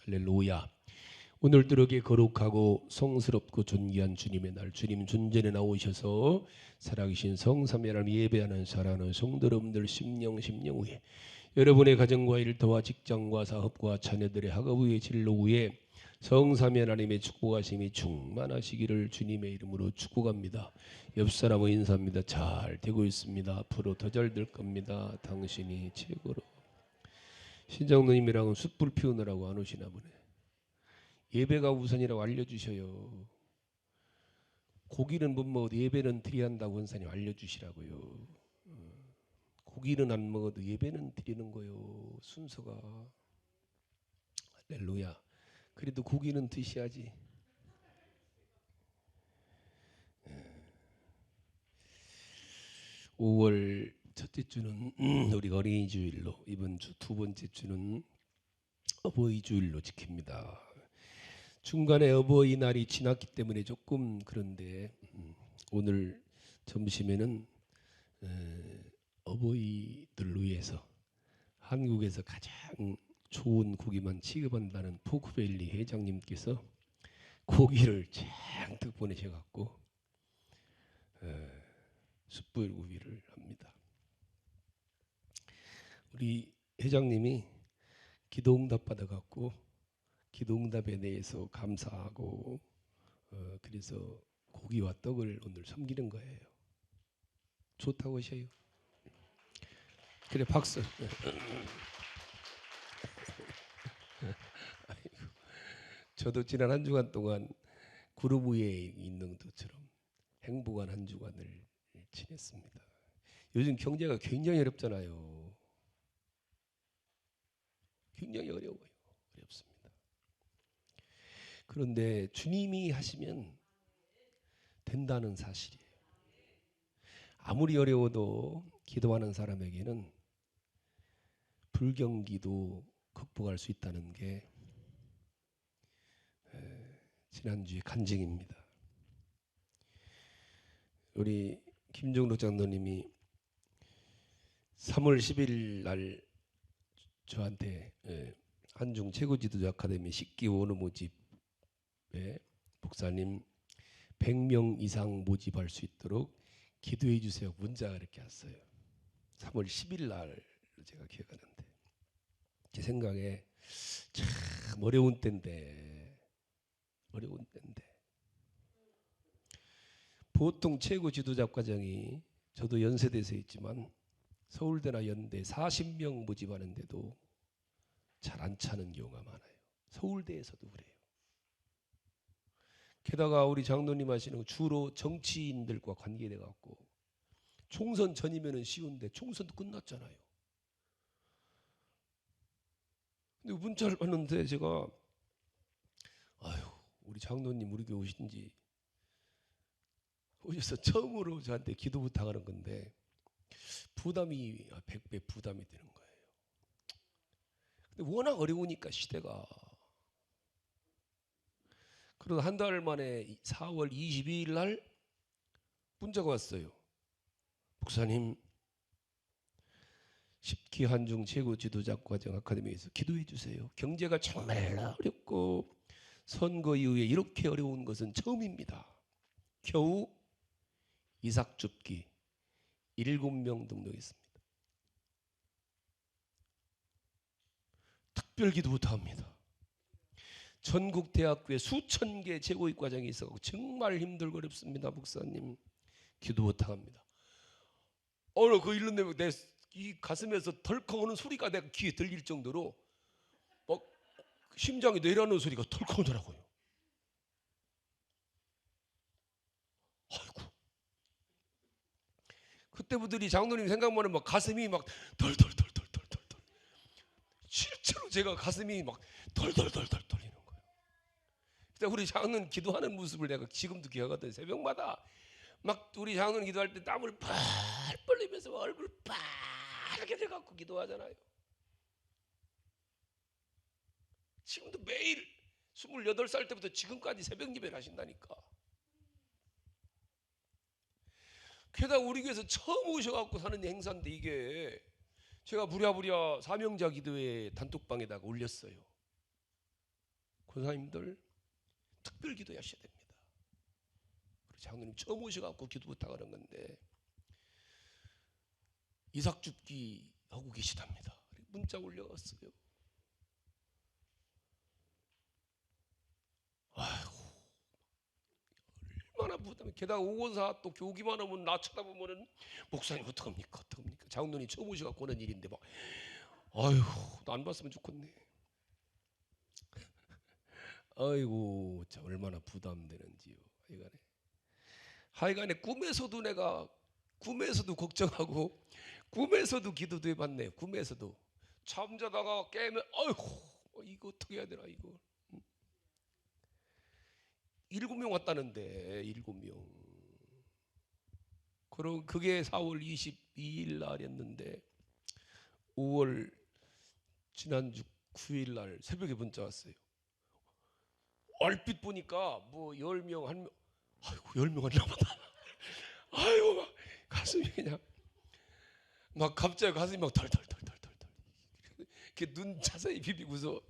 할렐루야. 오늘도 이렇게 거룩하고 성스럽고 존귀한 주님의 날, 주님 존전에 나오셔서 살아계신 성삼위 하나님 예배하는 사랑하는 성도 여러분들 심령 후에 여러분의 가정과 일터와 직장과 사업과 자녀들의 학업 위에 진로 위에 성삼위 하나님의 축복하심이 충만하시기를 주님의 이름으로 축복합니다. 옆 사람의 인사합니다. 잘 되고 있습니다. 앞으로 더 잘 될 겁니다. 당신이 최고로. 신장로님이랑은 숯불 피우느라고 안 오시나 보네. 예배가 우선이라고 알려주셔요. 고기는 못 먹어도 예배는 드려야 한다고 원사님 알려주시라고요. 고기는 안 먹어도 예배는 드리는 거요. 순서가. 할렐루야. 그래도 고기는 드셔야지. 5월 첫째 주는 우리가 어린이 주일로, 이번 주 두 번째 주는 어버이 주일로 지킵니다. 중간에 어버이날이 지났기 때문에 조금 그런데 오늘 점심에는 어버이들을 위해서 한국에서 가장 좋은 고기만 취급한다는 포크밸리 회장님께서 고기를 잔뜩 보내셔갖고 숯불구이를 합니다. 우리 회장님이 기도응답 받아갖고 기도응답에 대해서 감사하고 그래서 고기와 떡을 오늘 섬기는 거예요. 좋다고 하셔요. 그래 박수. 저도 지난 한 주간 동안 그룹 위에 있는 것처럼 행복한 한 주간을 지냈습니다. 요즘 경제가 굉장히 어렵잖아요. 굉장히 어려워요. 어렵습니다. 그런데 주님이 하시면 된다는 사실이에요. 아무리 어려워도 기도하는 사람에게는 불경기도 극복할 수 있다는 게 지난주에 간증입니다. 우리 김종록 장로님이 3월 10일 날 저한테 한중 최고 지도자 아카데미 10기 원어 모집에 목사님 100명 이상 모집할 수 있도록 기도해 주세요. 문자가 이렇게 왔어요. 3월 10일 날 제가 기억하는데 제 생각에 참 어려운 때인데 보통 최고 지도자 과정이 저도 연세대에서 있지만 서울대나 연대 40명 모집하는데도 잘 안 차는 경우가 많아요. 서울대에서도 그래요. 게다가 우리 장로님 하시는 주로 정치인들과 관계돼 갖고 총선 전이면은 쉬운데 총선도 끝났잖아요. 근데 문자를 받는데 제가 우리 장로님 우리 교회 오셔서 처음으로 저한테 기도 부탁하는 건데 부담이 100배 부담이 되는 거예요. 근데 워낙 어려우니까 시대가. 그러다 한 달 만에 4월 22일 날 문자가 왔어요. 목사님 10기 한중 최고 지도자 과정 아카데미에서 기도해 주세요. 경제가 정말 어렵고 선거 이후에 이렇게 어려운 것은 처음입니다. 겨우 이삭줍기 7명 등록했습니다. 특별 기도 부탁합니다. 전국 대학교에 수천 개 재고입 과정이 있어 정말 힘들고 어렵습니다. 목사님 기도 부탁합니다. 그 일로 내면 내 이 가슴에서 덜컹 오는 소리가 내가 귀에 들릴 정도로 막 심장이 내려앉는 소리가 덜컹 오더라고요. 아이고. 그때부터 장로님 생각만 하면 막 가슴이 막 덜덜덜덜덜덜. 실제로 제가 가슴이 막 덜덜덜덜 떨리는 거예요. 그때 우리 장로님 기도하는 모습을 내가 지금도 기억하거든요. 새벽마다 막 우리 장로님 기도할 때 땀을 펄펄 흘리면서 얼굴 빨갛게 돼갖고 기도하잖아요. 지금도 매일 28살 때부터 지금까지 새벽 예배를 하신다니까. 게다가 우리 교회에서 처음 오셔갖고 사는 행사인데 이게 제가 부랴부랴 사명자 기도회 단톡방에다가 올렸어요. 권사님들 특별 기도하셔야 됩니다. 장로님 처음 오셔갖고 기도 부탁하는 건데 이삭줍기 하고 계시답니다. 문자 올려왔어요. 아이고 얼마나 부담해. 게다가 오건사 또 교기만 하면 나 쳐다보면은 목사님 어떡합니까 어떡합니까. 장로님 처음 오셔갖고 오는 일인데 막 아이고 나 안 봤으면 좋겠네. 아이고 참 얼마나 부담되는지요. 하여간에 꿈에서도 내가 꿈에서도 걱정하고 꿈에서도 기도도 해봤네요. 꿈에서도 잠자다가 깨면 아이고 이거 어떻게 해야 되나 이거. 7명 왔다는데 7명. 그럼 그게 4월 22일 날이었는데 5월 지난주 9일 날 새벽에 문자 왔어요. 얼핏 보니까 뭐 10명 한 명. 아이고 10명 왔나 보다. 아이고 막 가슴이 그냥 막 갑자기 가슴이 막 덜덜덜덜덜. 이렇게 눈 자세히 비비고서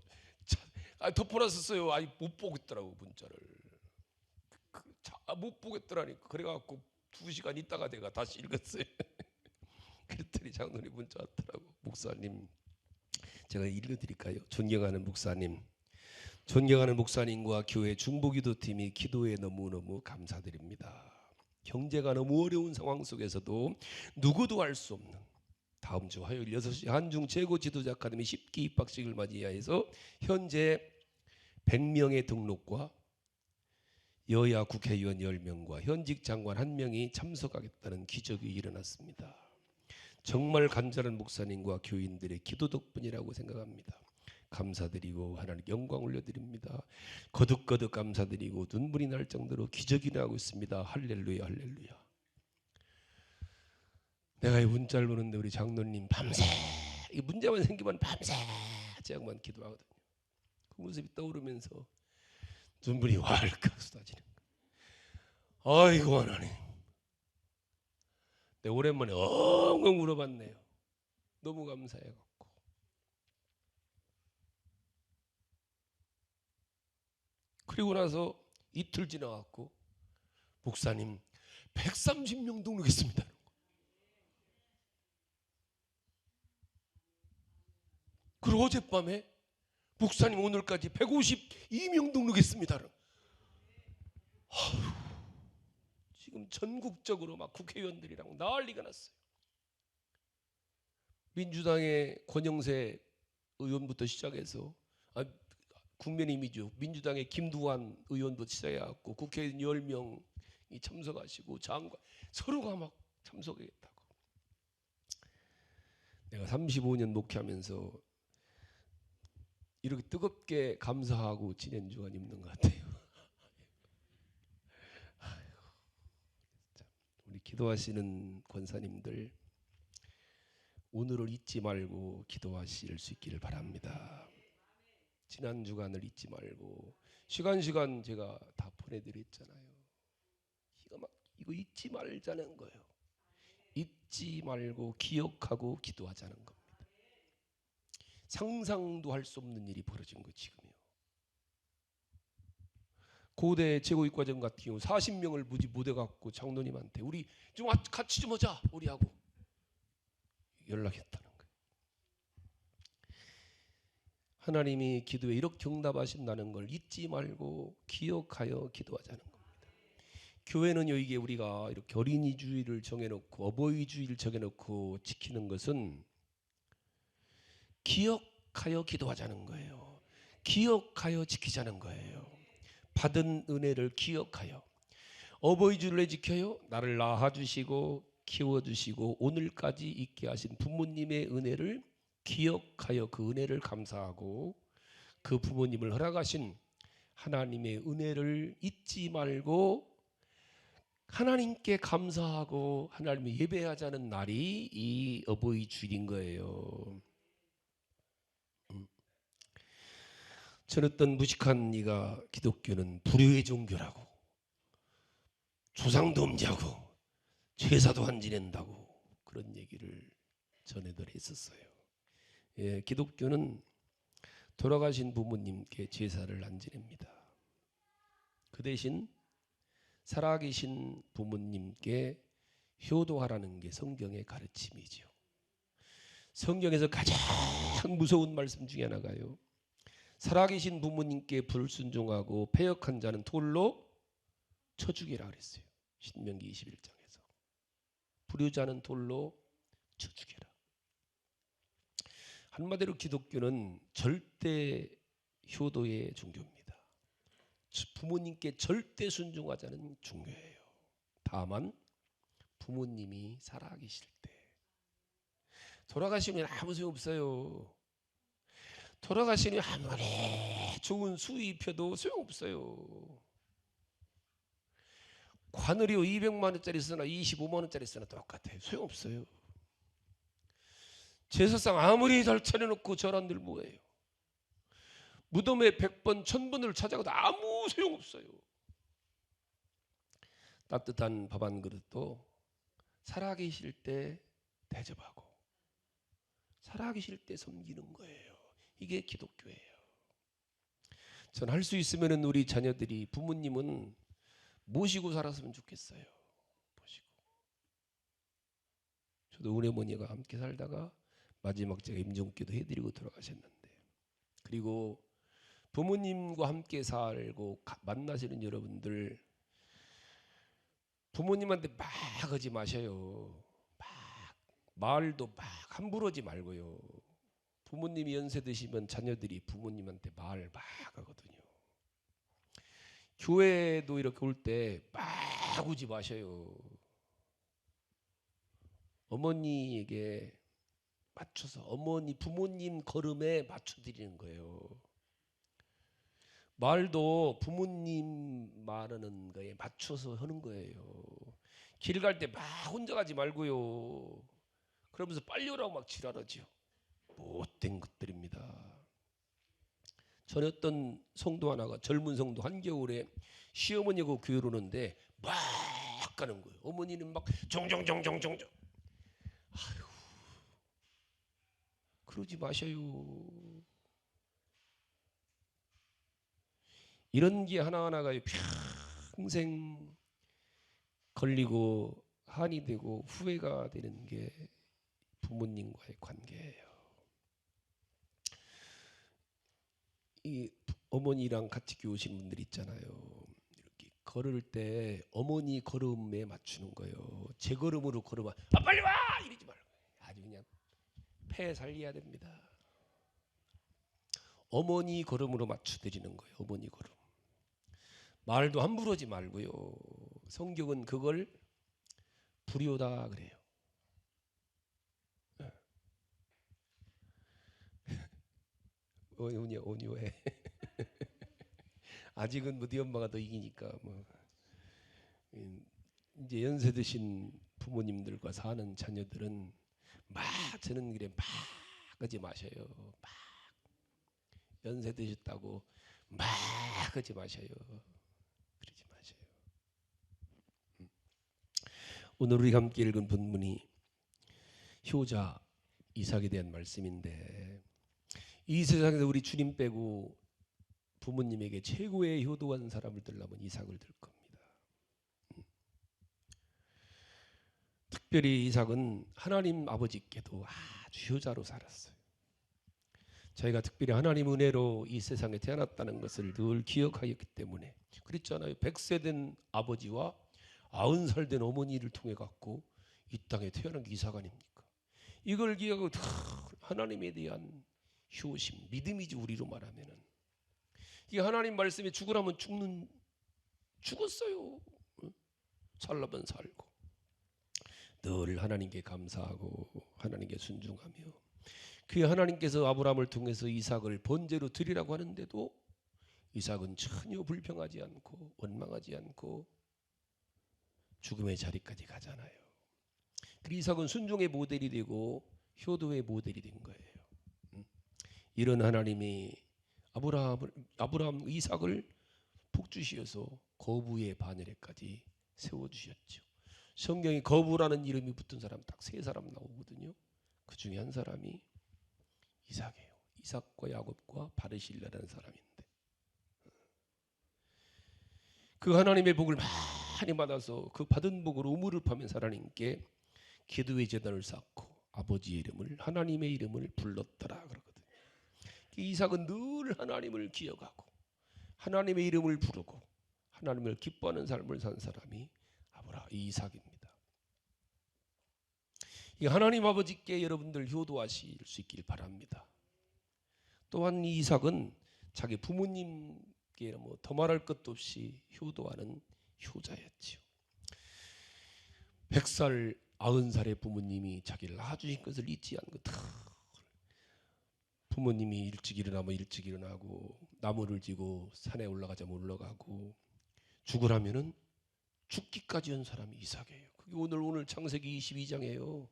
덮어놨었어요. 아니 못 보겠더라고 문자를. 못 보겠더라니까. 그래갖고 2시간 있다가 내가 다시 읽었어요. 그랬더니 장로님 문자 왔더라고. 목사님 제가 읽어드릴까요? 존경하는 목사님, 존경하는 목사님과 교회 중보기도팀이 기도에 너무너무 감사드립니다. 경제가 너무 어려운 상황 속에서도 누구도 알 수 없는 다음 주 화요일 6시 한중 최고 지도자 아카데미 10기 입학식을 맞이하여서 현재 100명의 등록과 여야 국회의원 10명과 현직 장관 1명이 참석하겠다는 기적이 일어났습니다. 정말 간절한 목사님과 교인들의 기도 덕분이라고 생각합니다. 감사드리고 하나님 영광 올려드립니다. 거듭거듭 감사드리고 눈물이 날 정도로 기적이 나고 있습니다. 할렐루야 할렐루야. 내가 이 문자를 보는데 우리 장로님 밤새 이 문제만 생기면 밤새 제약만 기도하거든요. 그 모습이 떠오르면서 눈물이 왈칵 쏟아지는 거예요. 아이고 하나님, 내가 오랜만에 엉엉 울어봤네요. 너무 감사해갖고. 그리고 나서 이틀 지나갔고 목사님 130명 등록했습니다. 그리고 어젯밤에 목사님 오늘까지 152명 등록했습니다. 지금 전국적으로 막 국회의원들이랑 난리가 났어요. 민주당의 권영세 의원부터 시작해서 국민의힘이죠. 민주당의 김두관 의원부터 시작해갖고 국회의원 10명이 참석하시고 장관 서로가 막 참석하겠다고. 내가 35년 목회하면서 이렇게 뜨겁게 감사하고 지낸 주간이 없는 것 같아요. 우리 기도하시는 권사님들 오늘을 잊지 말고 기도하실 수 있기를 바랍니다. 지난 주간을 잊지 말고 시간 제가 다 보내드렸잖아요. 이거 잊지 말자는 거예요. 잊지 말고 기억하고 기도하자는 겁니다. 상상도 할 수 없는 일이 벌어진 거 지금이요. 고대 제고육과정 같은 경우 40명을 무지 갖고 장로님한테 우리 좀 같이 좀 하자 우리하고 연락했다는 거예요. 하나님이 기도에 이렇게 응답하신다는 걸 잊지 말고 기억하여 기도하자는 겁니다. 교회는요, 이게 우리가 이렇게 어린이 주일을 정해놓고 어버이 주일을 정해놓고 지키는 것은 기억하여 기도하자는 거예요. 기억하여 지키자는 거예요. 받은 은혜를 기억하여. 어버이 주일을 왜 지켜요? 나를 낳아주시고 키워주시고 오늘까지 있게 하신 부모님의 은혜를 기억하여 그 은혜를 감사하고 그 부모님을 허락하신 하나님의 은혜를 잊지 말고 하나님께 감사하고 하나님을 예배하자는 날이 이 어버이 주일인 거예요. 전 어떤 무식한 이가 기독교는 불효의 종교라고 조상도 음지하고 제사도 안 지낸다고 그런 얘기를 전에들 했었어요. 예, 기독교는 돌아가신 부모님께 제사를 안 지냅니다. 그 대신 살아계신 부모님께 효도하라는 게 성경의 가르침이죠. 성경에서 가장 무서운 말씀 중에 하나가요, 살아계신 부모님께 불순종하고 패역한 자는 돌로 쳐 죽이라 그랬어요. 신명기 21장에서 불효자는 돌로 쳐 죽여라. 한마디로 기독교는 절대 효도의 종교입니다. 부모님께 절대 순종하자는 종교예요. 다만 부모님이 살아계실 때, 돌아가시면 아무 소용없어요. 돌아가시면 아무리 좋은 수입해도 소용없어요. 관으로 200만 원짜리 쓰나 25만 원짜리 쓰나 똑같아요. 소용없어요. 제사상 아무리 잘 차려놓고 절한들 뭐예요. 무덤에 100번 1000번을 찾아가도 아무 소용없어요. 따뜻한 밥 한 그릇도 살아계실 때 대접하고 살아계실 때 섬기는 거예요. 이게 기독교예요. 전 할 수 있으면 우리 자녀들이 부모님은 모시고 살았으면 좋겠어요. 모시고. 저도 우리 어머니가 함께 살다가 마지막 제가 임종기도 해드리고 돌아가셨는데, 그리고 부모님과 함께 살고 만나시는 여러분들, 부모님한테 막 하지 마셔요. 말도 막 함부로 하지 말고요. 부모님이 연세 드시면 자녀들이 부모님한테 말 막 하거든요. 교회도 이렇게 올 때 막 오지 마셔요. 어머니에게 맞춰서 어머니 부모님 걸음에 맞춰드리는 거예요. 말도 부모님 말하는 거에 맞춰서 하는 거예요. 길 갈 때 막 혼자 가지 말고요. 그러면서 빨리 오라고 막 지랄하죠. 못된 것들입니다. 전에 어떤 성도 하나가, 젊은 성도, 한겨울에 시어머니하고 교회를 오는데 막 가는 거예요. 어머니는 막 종종종종종. 아유, 그러지 마셔요. 이런 게 하나하나가 평생 걸리고 한이 되고 후회가 되는 게 부모님과의 관계예요. 이 어머니랑 같이 교회 오신 분들 있잖아요. 이렇게 걸을 때 어머니 걸음에 맞추는 거예요. 제 걸음으로 걸으면 빨리 와! 이러지 말고 아주 그냥 폐 살려야 됩니다. 어머니 걸음으로 맞춰드리는 거예요. 어머니 걸음. 말도 함부로 하지 말고요. 성경은 그걸 불효다 그래요. 온유해. 아직은 뭐 네 엄마가 더 이기니까 뭐. 이제 연세 드신 부모님들과 사는 자녀들은 막 저는 그래 막 하지 마셔요. 막 연세 드셨다고 막 하지 마셔요. 그러지 마셔요. 오늘 우리가 함께 읽은 본문이 효자 이삭에 대한 말씀인데, 이 세상에서 우리 주님 빼고 부모님에게 최고의 효도한 사람을 들려면 이삭을 들 겁니다. 특별히 이삭은 하나님 아버지께도 아주 효자로 살았어요. 저희가 특별히 하나님 은혜로 이 세상에 태어났다는 것을 늘 기억하였기 때문에 그랬잖아요. 100세 된 아버지와 90살 된 어머니를 통해 갖고 이 땅에 태어난 게 이삭 아닙니까? 이걸 기억하고 하나님에 대한 효심, 믿음이지. 우리로 말하면은 이 하나님 말씀에 죽으라면 죽었어요. 살라면 살고 늘 하나님께 감사하고 하나님께 순종하며, 그 하나님께서 아브라함을 통해서 이삭을 번제로 드리라고 하는데도 이삭은 전혀 불평하지 않고 원망하지 않고 죽음의 자리까지 가잖아요. 그 이삭은 순종의 모델이 되고 효도의 모델이 된 거예요. 이런 하나님이 아브라함 이삭을 복주시어서 거부의 바늘에까지 세워주셨죠. 성경에 거부라는 이름이 붙은 사람 딱 3사람 나오거든요. 그 중에 한 사람이 이삭이에요. 이삭과 야곱과 바르실레라는 사람인데 그 하나님의 복을 많이 받아서 그 받은 복으로 우물을 파면서 하나님께 기도의 제단을 쌓고 아버지의 이름을 하나님의 이름을 불렀더라 그러거든요. 이삭은 늘 하나님을 기억하고 하나님의 이름을 부르고 하나님을 기뻐하는 삶을 산 사람이 이삭입니다. 이 하나님 아버지께 여러분들 효도하실 수 있길 바랍니다. 또한 이삭은 자기 부모님께 더 말할 것도 없이 효도하는 효자였지요. 100살, 90살의 부모님이 자기를 낳아주신 것을 잊지 않고 부모님이 일찍 일어나면 일찍 일어나고 나무를 지고 산에 올라가자면 올라가고 죽으라면은 죽기까지 한 사람이 이삭이에요. 그게 오늘 창세기 22장이에요.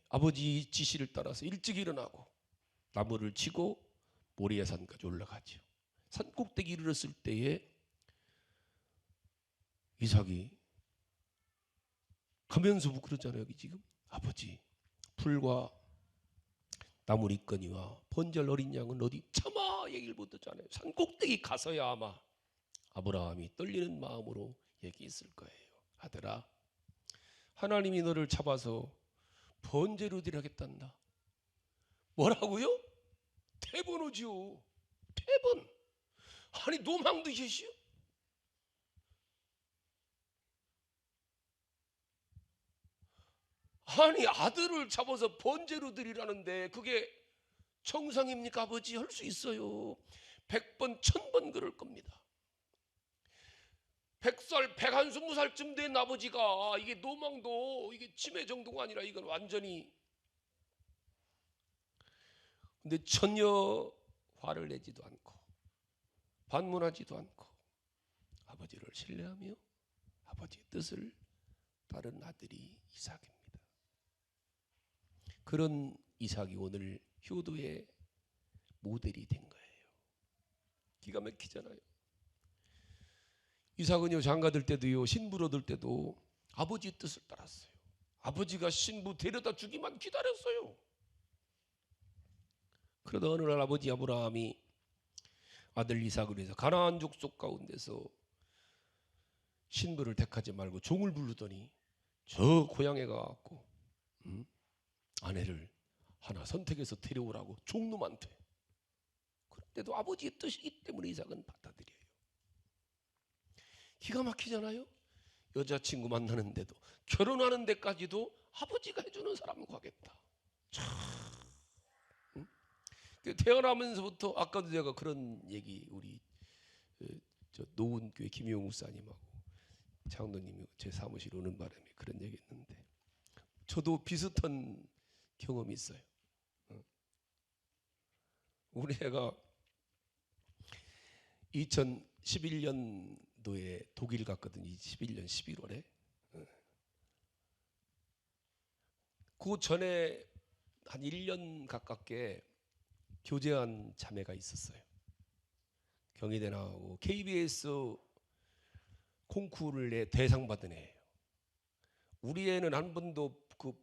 아버지 지시를 따라서 일찍 일어나고 나무를 치고 모리아 산까지 올라가죠. 산 꼭대기 이르렀을 때에 이삭이 가면서 그러잖아요. 여기 지금 아버지 풀과 나물 있거니와 번절 어린 양은 어디 차마 얘기를 못 듣잖아요. 산 꼭대기 가서야 아마 아브라함이 떨리는 마음으로 얘기했을 거예요. 아들아, 하나님이 너를 잡아서 번제로 드리겠단다. 뭐라고요? 태번호지요. 태번. 아니 노망 드시시오? 아니 아들을 잡아서 번제로 드리라는데 그게 정상입니까? 아버지 할 수 있어요. 100번 1000번 그럴 겁니다. 100살 120살쯤 된 아버지가 이게 노망도 이게 치매 정도가 아니라 이건 완전히 근데 전혀 화를 내지도 않고 반문하지도 않고 아버지를 신뢰하며 아버지의 뜻을 따른 아들이 이삭입니다. 그런 이삭이 오늘 효도의 모델이 된 거예요. 기가 막히잖아요. 이삭은요 장가들 때도요 신부로 들 때도 아버지의 뜻을 따랐어요. 아버지가 신부 데려다 주기만 기다렸어요. 그러다 어느 날 아버지 아브라함이 아들 이삭을 위해서 가나안 족속 가운데서 신부를 택하지 말고 종을 부르더니 저 고향에 가갖고 아내를 하나 선택해서 데려오라고 종놈한테. 그런데도 아버지의 뜻이기 때문에 이삭은 받아들여요. 기가 막히잖아요. 여자친구 만나는데도 결혼하는 데까지도 아버지가 해주는 사람을 구하겠다. 참. 태어나면서부터 아까도 제가 그런 얘기 우리 노은교회 김용 목사님하고 장로님이 제 사무실 오는 바람에 그런 얘기했는데 저도 비슷한 경험이 있어요. 우리 애가 2011년도에 독일 갔거든요. 21년 11월에. 그 전에 한 1년 가깝게 교제한 자매가 있었어요. 경희대 나오고 KBS 콩쿠르에 대상 받은 애예요. 우리 애는 한 번도 그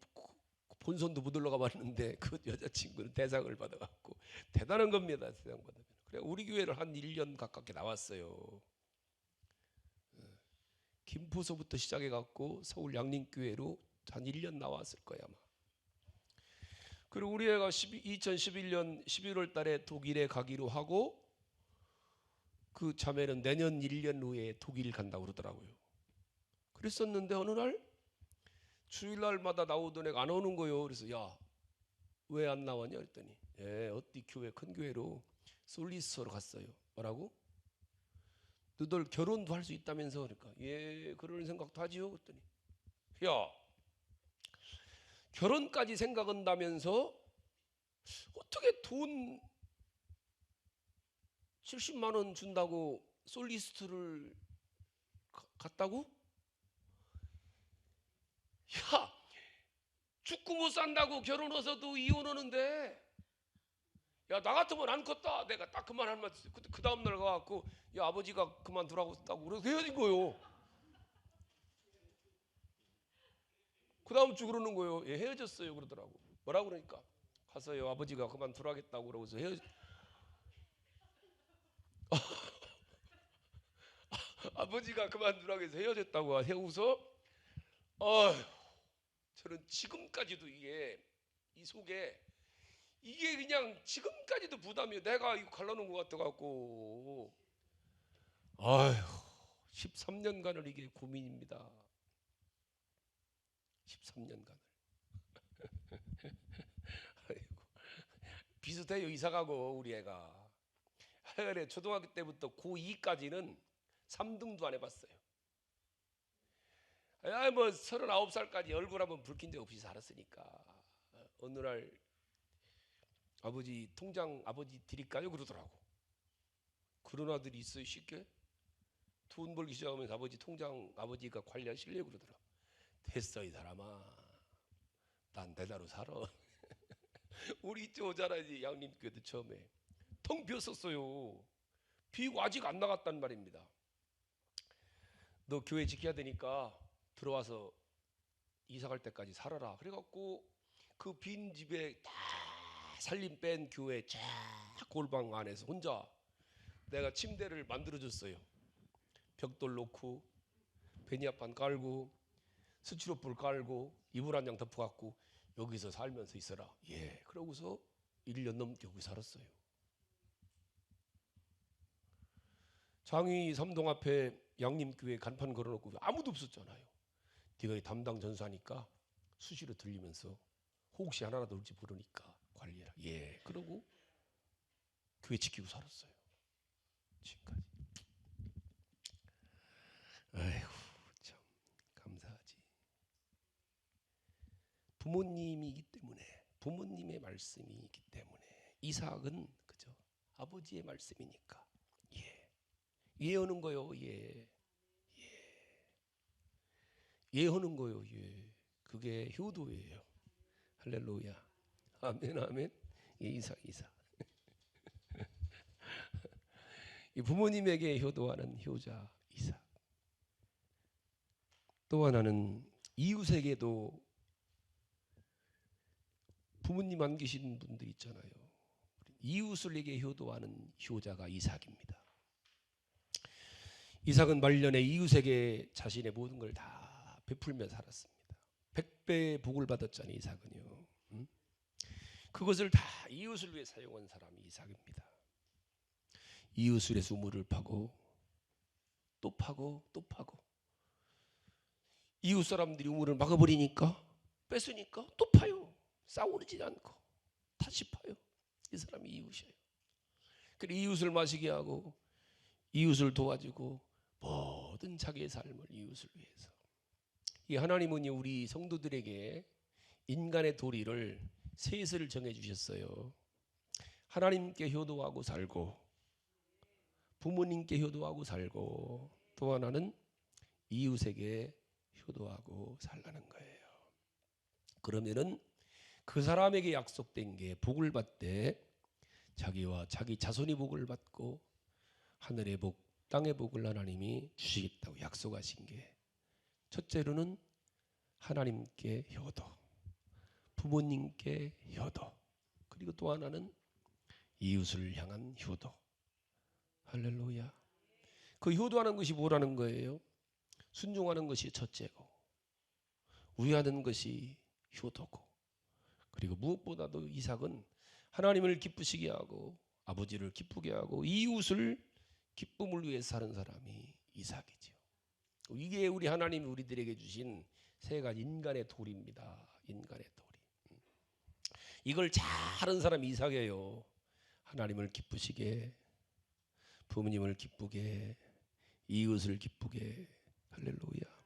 본선도 못 올라가 봤는데 그 여자친구는 대상을 받아갖고 대단한 겁니다. 대상 받으면. 그래 우리 교회를 한 1년 가깝게 나왔어요. 김포서부터 시작해갖고 서울 양림교회로 한 1년 나왔을 거야 아마. 그리고 우리 애가 2011년 11월 달에 독일에 가기로 하고 그 자매는 내년 1년 후에 독일 간다고 그러더라고요. 그랬었는데 어느 날 주일날마다 나오던 애가 안 오는 거예요. 그래서 야 왜 안 나왔냐 그랬더니 어디 교회 큰 교회로 솔리스터로 갔어요. 뭐라고? 너들 결혼도 할 수 있다면서. 그러니까 그런 생각도 하지요. 그랬더니 야 결혼까지 생각한다면서 어떻게 돈 70만 원 준다고 솔리스트를 갔다고? 야 죽고 못 산다고 결혼해서도 이혼하는데 야 나 같으면 안 컸다. 내가 딱 그만 한 말. 그 다음 날 가갖고 야 아버지가 그만두라고 했다고 그래서 헤어진 거예요. 그 다음 주 그러는 거예요. 헤어졌어요 그러더라고. 뭐라 그러니까 가서요 아버지가 그만두라겠다고 그러고서 아버지가 그만두라고 해서 헤어졌다고 해우서 저는 지금까지도 이 속에 이게 그냥 지금까지도 부담이에요. 내가 이거 갈라놓은 것 같아갖고 13년간을 이게 고민입니다. 13년간을. 비슷해요. 이사가고 우리 애가. 그래 초등학교 때부터 고2까지는 3등도 안 해봤어요. 뭐 39살까지 얼굴 한번 붉힌 적 없이 살았으니까 어느 날 아버지 통장 아버지 드릴까요? 그러더라고. 그런 아들이 있어요 쉽게? 돈 벌기 시작하면서 아버지 통장 아버지가 관리하시려고 그러더라. 됐어 이 사람아, 난 대다로 살아. 우리 이쪽 오잖아요. 양림교회도 처음에 텅 비었었어요. 비고 아직 안 나갔단 말입니다. 너 교회 지켜야 되니까 들어와서 이사갈 때까지 살아라. 그래갖고 그 빈 집에 다 살림 뺀 교회 쫙 골방 안에서 혼자 내가 침대를 만들어줬어요. 벽돌 놓고 베니아판 깔고 스티로폴 깔고 이불 한 장 덮어갖고 여기서 살면서 있어라. 예. 그러고서 1년 넘게 여기 살았어요. 장위 3동 앞에 양림교회 간판 걸어놓고 아무도 없었잖아요. 네가 담당 전사니까 수시로 들리면서 혹시 하나라도 올지 모르니까 관리해라. 예. 그러고 교회 지키고 살았어요. 지금까지. 아이고 참 감사하지. 부모님이기 때문에 부모님의 말씀이기 때문에 이삭은 그죠 아버지의 말씀이니까 예하는 거요. 예하는 거요. 그게 효도예요. 할렐루야. 아멘 아멘. 이삭 이 부모님에게 효도하는 효자 이삭. 또 하나는 이웃에게도 부모님 안 계신 분들 있잖아요. 이웃을에게 효도하는 효자가 이삭입니다. 이삭은 말년에 이웃에게 자신의 모든 걸 다 베풀며 살았습니다. 100배의 복을 받았잖아요. 이삭은요. 그것을 다 이웃을 위해 사용한 사람이 이삭입니다. 이웃의 우물을 파고 또 파고 또 파고 이웃 사람들이 우물을 막아버리니까 뺏으니까 또 파요. 싸우지 않고 다시 파요. 이 사람이 이웃이에요. 그리고 이웃을 마시게 하고 이웃을 도와주고 모든 자기의 삶을 이웃을 위해서. 이 하나님은 우리 성도들에게 인간의 도리를 셋을 정해 주셨어요. 하나님께 효도하고 살고 부모님께 효도하고 살고 또 하나는 이웃에게 효도하고 살라는 거예요. 그러면은 그 사람에게 약속된 게 복을 받되 자기와 자기 자손이 복을 받고 하늘의 복, 땅의 복을 하나님이 주시겠다고 약속하신 게 첫째로는 하나님께 효도, 부모님께 효도, 그리고 또 하나는 이웃을 향한 효도. 할렐루야. 그 효도하는 것이 뭐라는 거예요? 순종하는 것이 첫째고 우애하는 것이 효도고 그리고 무엇보다도 이삭은 하나님을 기쁘시게 하고 아버지를 기쁘게 하고 이웃을 기쁨을 위해 사는 사람이 이삭이죠. 이게 우리 하나님이 우리들에게 주신 세 가지 인간의 도리입니다. 인간의 도리. 이걸 잘하는 사람이 이삭이에요. 하나님을 기쁘시게, 부모님을 기쁘게, 이웃을 기쁘게. 할렐루야.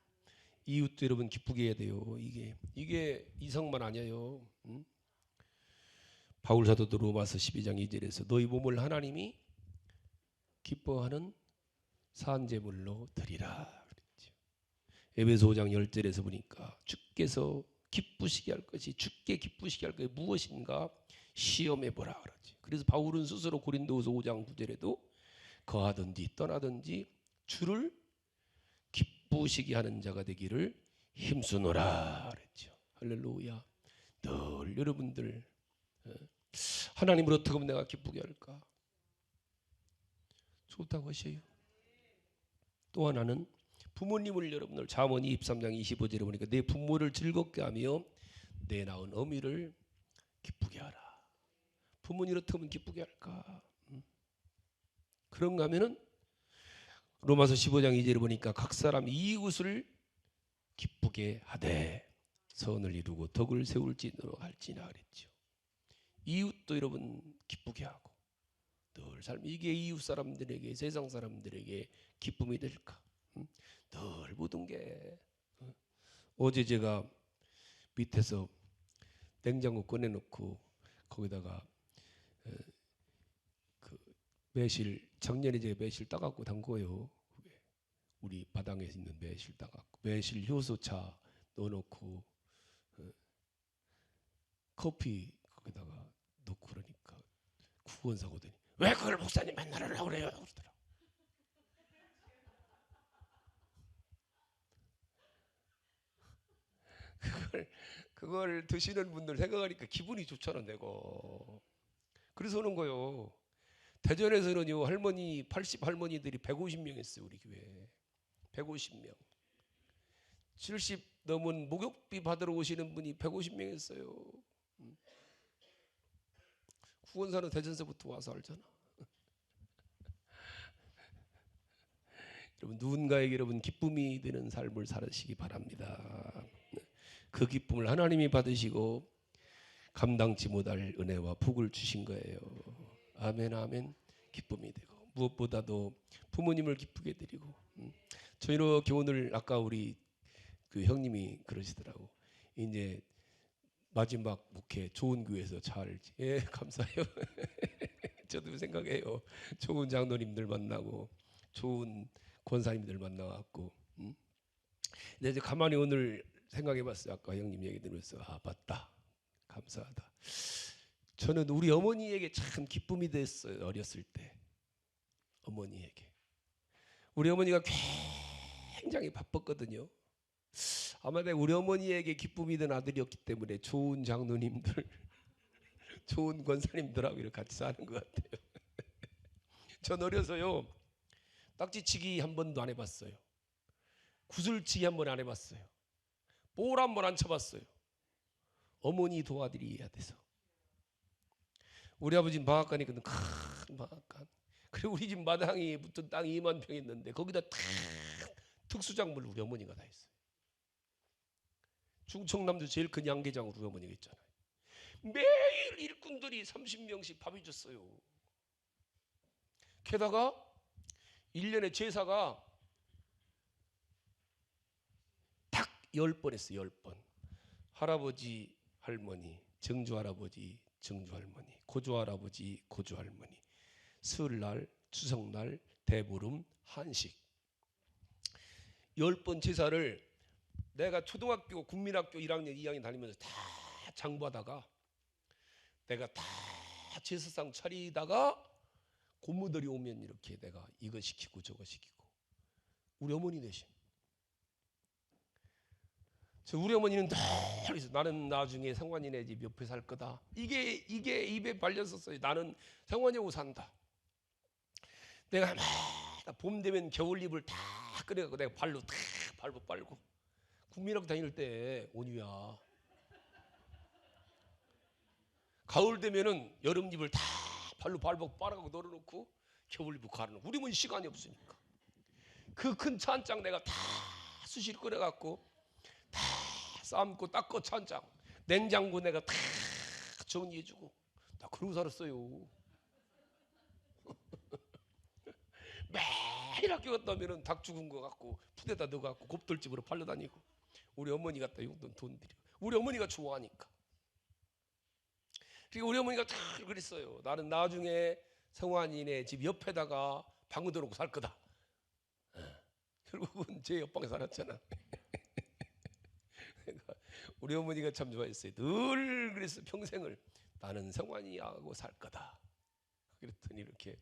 이웃도 여러분 기쁘게 해야 돼요. 이게 이삭만 아니에요. 바울 사도도 로마서 12장 2절에서 너희 몸을 하나님이 기뻐하는 산제물로 드리라 그랬죠. 에베소 5장 10절에서 보니까 주께서 기쁘시게 할 것이 주께 기쁘시게 할 것이 무엇인가 시험해 보라 그러지. 그래서 바울은 스스로 고린도후서 5장 9절에도 거하든지 떠나든지 주를 기쁘시게 하는 자가 되기를 힘쓰노라 그랬죠. 할렐루야. 늘 여러분들 하나님을 어떻게 하면 내가 기쁘게 할까? 좋다고 하셔요. 또 하나는 부모님을 여러분들 잠언이 23장 25절에 보니까 내 부모를 즐겁게 하며 내 낳은 어미를 기쁘게 하라. 부모님을 어떻게 하면 기쁘게 할까? 그런가 하면은 로마서 15장 2절에 보니까 각 사람 이웃을 기쁘게 하되 선을 이루고 덕을 세울지노 할지나 그랬죠. 이웃도 여러분 기쁘게 하고 늘 삶 이게 이웃 사람들에게 세상 사람들에게 기쁨이 될까? 늘 모든 게 어제 제가 밑에서 냉장고 꺼내놓고 거기다가 그 매실 작년에 제가 매실 따갖고 담궈요. 우리 바닥에 있는 매실 따갖고 매실 효소차 넣어놓고 커피 거기다가 넣고 그러니까 구원사가 오더니 왜 그걸 목사님 맨날 하려고 그래요? 그러더라. 그걸 드시는 분들 생각하니까 기분이 좋잖아 내가. 그래서 오는 거요. 대전에서는요 할머니 80 할머니들이 150명 했어요. 우리 교회 150명. 70 넘은 목욕비 받으러 오시는 분이 150명 했어요. 구원사는 대전서부터 와서 알잖아. 여러분 누군가에게 여러분 기쁨이 되는 삶을 살으시기 바랍니다. 그 기쁨을 하나님이 받으시고 감당치 못할 은혜와 복을 주신 거예요. 아멘 아멘. 기쁨이 되고 무엇보다도 부모님을 기쁘게 드리고 저 이렇게 오늘 아까 우리 그 형님이 그러시더라고. 이제 마지막 목회 좋은 교회에서 잘 예 감사해요. 저도 생각해요. 좋은 장로님들 만나고 좋은 권사님들 만나갖고 근데 이제 가만히 오늘 생각해봤어요. 아까 형님 얘기 들으면서 아 맞다 감사하다. 저는 우리 어머니에게 참 기쁨이 됐어요. 어렸을 때 어머니에게 우리 어머니가 굉장히 바빴거든요. 아마 내가 우리 어머니에게 기쁨이 된 아들이었기 때문에 좋은 장로님들 좋은 권사님들하고 이렇게 같이 사는 것 같아요. 전 어려서요 딱지치기 한 번도 안 해봤어요. 구슬치기 한 번 안 해봤어요. 볼 한 번 안 쳐봤어요. 어머니 도와드려야 돼서. 우리 아버지는 방앗간이거든. 큰 방앗간. 그리고 우리 집 마당이 붙은 땅이 2만 평 있는데 거기다 다 특수작물 우리 어머니가 다 했어요. 충청남도 제일 큰 양계장으로 우리 어머니가 있잖아요. 매일 일꾼들이 30명씩 밥이 줬어요. 게다가 1년에 제사가 딱 10번 했어요. 10번. 할아버지 할머니 정주 할아버지 정주 할머니 고조 할아버지 고조 할머니 설날 추석날 대보름 한식 10번 제사를 내가 초등학교 국민학교 1학년 2학년 다니면서 다 장보하다가 내가 다 제사상 차리다가 고모들이 오면 이렇게 내가 이거 시키고 저거 시키고 우리 어머니 대신 우리 어머니는 늘 있어. 나는 나중에 성환이네 집 옆에 살 거다. 이게 입에 발렸었어요. 나는 성환이하고 산다. 내가 막 봄 되면 겨울잎을 다 끓여갖고 내가 발로 다 밟고 빨고 국민학교 다닐 때 온유야. 가을 되면은 여름잎을 다 발로 밟고 빨아갖고 널어놓고 겨울잎을 갈아놓고 우리 어머니 시간이 없으니까 그 큰 찬장 내가 다 수시로 끓여갖고 다 삶고 닦고 찬장 냉장고 내가 다 정리해주고 나 그러고 살았어요. 매일 학교 갔다 오면은 닭 죽은 거 갖고 푸대다 넣어갖고 곱돌집으로 팔러 다니고 우리 어머니 갖다 용돈 돈 드리고 우리 어머니가 좋아하니까 그리고 우리 어머니가 다 그랬어요. 나는 나중에 성환이네 집 옆에다가 방을 들어놓고 살 거다. 결국은 제 옆방에 살았잖아. 우리 어머니가 참 좋아했어요. 늘 그랬어 평생을 나는 성환이하고 살 거다. 그랬더니 이렇게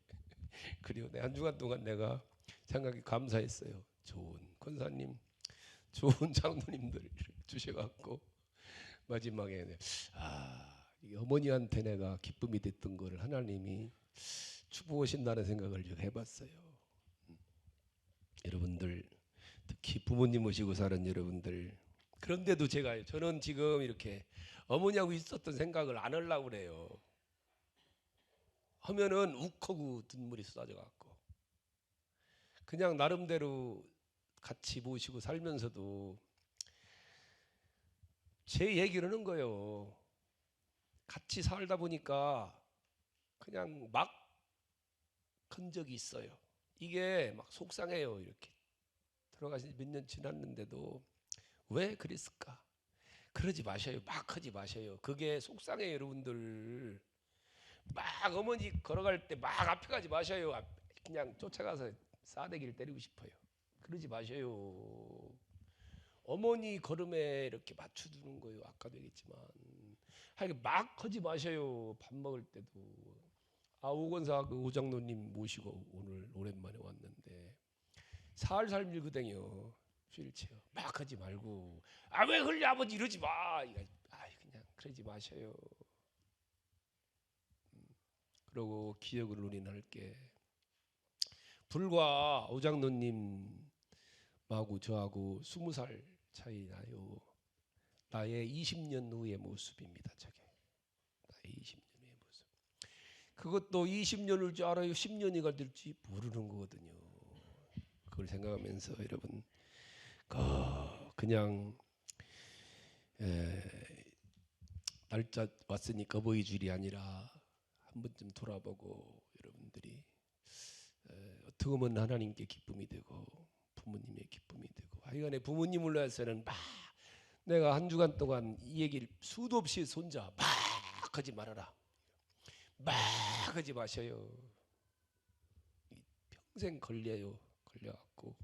그리고 내 한 주간 동안 내가 생각이 감사했어요. 좋은 권사님, 좋은 장로님들 주셔갖고 마지막에 이 어머니한테 내가 기쁨이 됐던 거를 하나님이 축복하신다는 생각을 좀 해봤어요. 여러분들, 특히 부모님 모시고 사는 여러분들, 그런데도 저는 지금 이렇게 어머니하고 있었던 생각을 안 하려고 그래요. 하면은 욱하고 눈물이 쏟아져 갖고 그냥 나름대로 같이 모시고 살면서도 제 얘기를 하는 거예요. 같이 살다 보니까 그냥 막 큰 적이 있어요. 이게 막 속상해요. 이렇게 들어가신 지 몇 년 지났는데도 왜 그랬을까? 그러지 마셔요. 막 하지 마셔요. 그게 속상해요, 여러분들. 막 어머니 걸어갈 때 막 앞에 가지 마셔요. 그냥 쫓아가서 싸대기를 때리고 싶어요. 그러지 마셔요. 어머니 걸음에 이렇게 맞춰두는 거예요. 아까도 얘기했지만 하여간 막 하지 마셔요. 밥 먹을 때도. 오건사 그 오장로님 모시고 오늘 오랜만에 왔는데 살살 밀거든요. 휠체어 막 하지 말고 왜 흘려 아버지 이러지 마. 그냥 그러지 마셔요. 그러고 기억을 논의할게. 불과 오장로님하고 저하고 20살 차이 나요. 나의 20년 후의 모습입니다. 저게 나의 20년 후의 모습. 그것도 20년을 줄 알아요. 10년이 될지 모르는 거거든요. 그걸 생각하면서 여러분 그냥 날짜 왔으니까 어버이줄이 아니라 한 번쯤 돌아보고 여러분들이 어떻게 보면 하나님께 기쁨이 되고 부모님의 기쁨이 되고 하여간에 부모님을 위해서는 막 내가 한 주간 동안 이 얘기를 수도 없이 손자 막 하지 말아라. 막 하지 마셔요. 평생 걸려요. 걸려갖고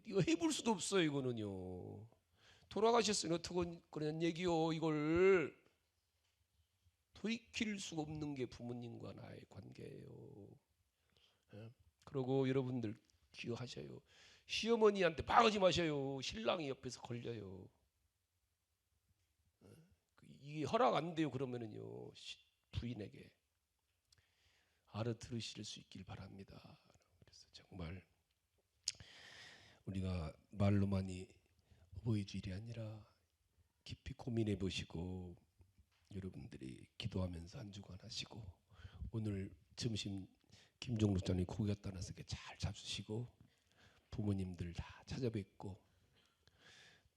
이거 해볼 수도 없어요. 이거는요. 돌아가셨으니 어떻게 그런 얘기요. 이걸 돌이킬 수 없는 게 부모님과 나의 관계예요. 그리고 여러분들 기억하셔요. 시어머니한테 막 하지 마셔요. 신랑이 옆에서 걸려요. 이게 허락 안 돼요. 그러면은요 부인에게 알아들으실 수 있길 바랍니다. 그래서 정말 우리가 말로만이 어버이주일이 아니라 깊이 고민해 보시고 여러분들이 기도하면서 한 주간 하시고 오늘 점심 김종록 장님 고기 갖다 놔서 잘 잡수시고 부모님들 다 찾아뵙고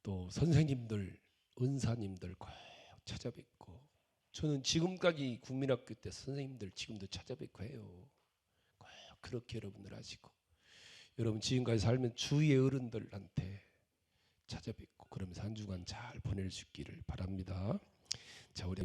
또 선생님들 은사님들 꼭 찾아뵙고 저는 지금까지 국민학교 때 선생님들 지금도 찾아뵙고 해요. 꼭 그렇게 여러분들 하시고 여러분 지금까지 살면 주위의 어른들한테 찾아뵙고 그러면서 한 주간 잘 보낼 수 있기를 바랍니다. 자, 우리